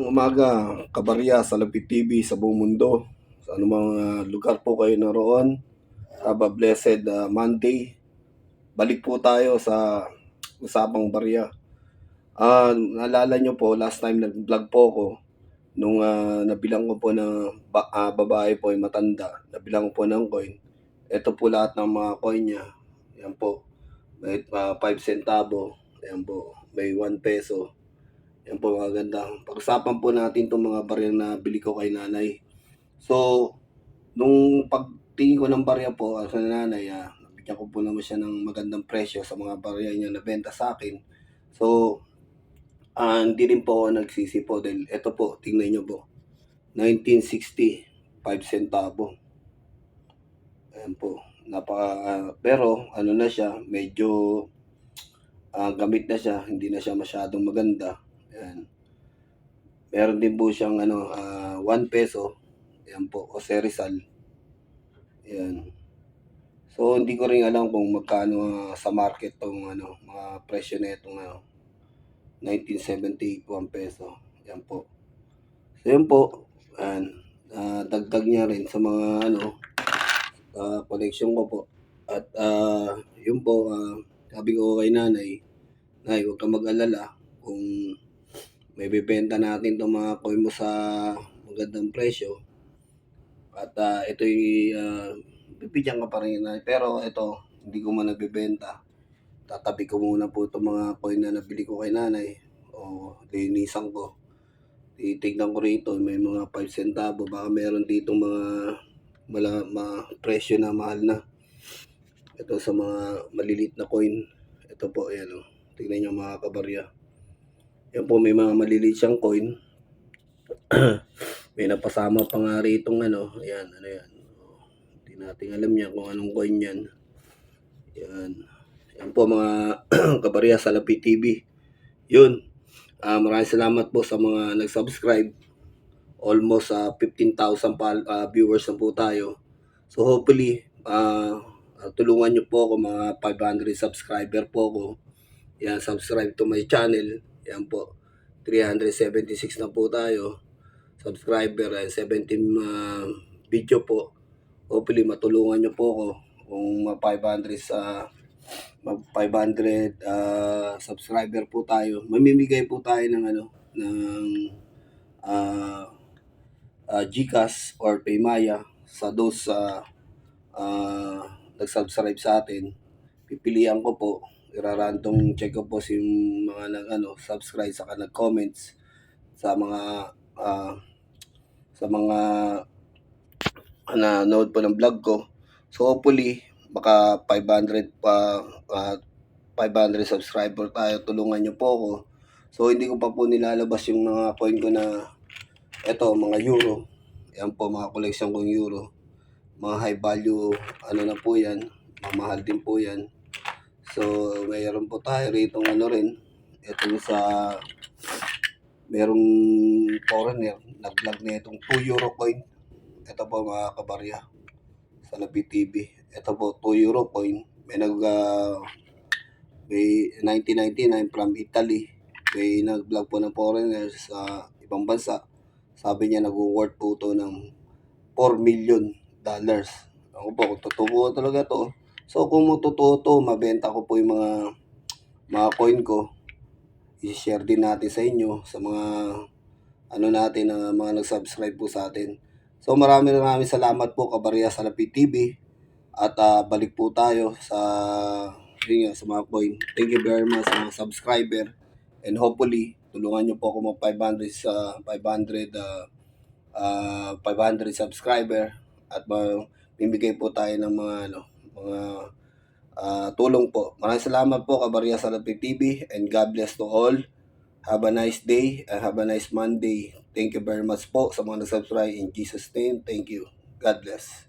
umaga, kabarya sa Lapid TV sa buong mundo. Sa anumang lugar po kayo naroon. Have a blessed Monday. Balik po tayo sa usapang barya. Naalala nyo po, last time nag-vlog po ako nung nabilang ko po ng babae po ay matanda. Nabilang ko po ng coin. Ito po lahat ng mga coin niya. Yan po. May 5 centavo. Yan po. May 1 peso. Yan po mga ganda. Pag-usapan po natin itong mga barya na bili ko kay nanay. So, nung pagtingin ko ng barya po sa nanay, nabigyan ko po naman siya ng magandang presyo sa mga barya niya na benta sa akin. So, hindi rin po ako nagsisi po dahil ito po, tingnan nyo po. 1960, 5 centavo. Ayan po. Pero ano na siya, medyo gamit na siya, hindi na siya masyadong maganda. Ayan. Meron din po siyang 1 peso. Ayan po, Jose Rizal. Ayan. So hindi ko rin alam kung magkano sa market tong mga presyo na itong 1978 1 peso. Ayan po. So yun po. Ayan. Dagdag niya rin sa mga collection ko po. At yun po, sabi ko kay nanay, huwag kang mag-alala kung may bibenta natin itong mga coin mo sa magandang presyo. At ito'y bibigyan ka pa rin na. Pero ito, hindi ko man nabibenta. Tatabi ko muna po itong mga coin na nabili ko kay nanay. O linisan ko. Titignan ko rito, may mga 5 centavo. Baka meron dito mga presyo na mahal na. Ito sa mga malilit na coin. Ito po, ayan o. Tignan nyo mga kabarya. Yan po, may mga maliliit siyang coin. May napasama pa nga rito ayan, ano yan. Hindi natin alam yan kung anong coin yan. Yan. Yan po mga kabarya sa Lapid TV. Yun. Maraming salamat po sa mga nag-subscribe. Almost 15,000 viewers na po tayo. So hopefully, tulungan nyo po ako, mga 500 subscriber po ako. Yan, subscribe to my channel. Yan po. 376 na po tayo. Subscriber and 17 video po. Hopefully matulungan nyo po ako kung 500 subscriber po tayo. Mamimigay po tayo ng GCash or Paymaya sa those nag-subscribe sa atin. Pipilian ko po, irarandom check ko po si mga subscribe saka nag-comments sa mga nanood po ng vlog ko. So hopefully baka 500 subscriber tayo. Tulungan nyo po ako. So hindi ko pa po nilalabas yung mga coin ko na mga euro. Yan po, mga collection kong euro. Mga high value na po yan. Mamahal din po yan. So mayroon po tayo rito rin. Ito sa merong foreigner nag-vlog na itong 2 euro coin. Ito po mga kabarya sa Lapid TV. Ito po 2 euro coin. May 1999 from Italy. May nag-vlog po ng foreigner sa ibang bansa. Sabi niya nag-worth po ito ng $4 million. Ako po, kung totoo talaga to. So kung totoo to, mabenta ko po yung mga coin ko. I-share din natin sa inyo, sa mga natin, mga nag-subscribe po sa atin. So maraming salamat po kabarya sa Lapid TV. At balik po tayo sa mga coin. Thank you very much sa mga subscriber. And hopefully, tulungan nyo po ako mag 500 subscriber. At bibigay po tayo ng mga tulong po. Maraming salamat po kabarya sa Lapid TV. And God bless to all. Have a nice day and have a nice Monday. Thank you very much po sa mga nag-subscribe. In Jesus' name, thank you. God bless.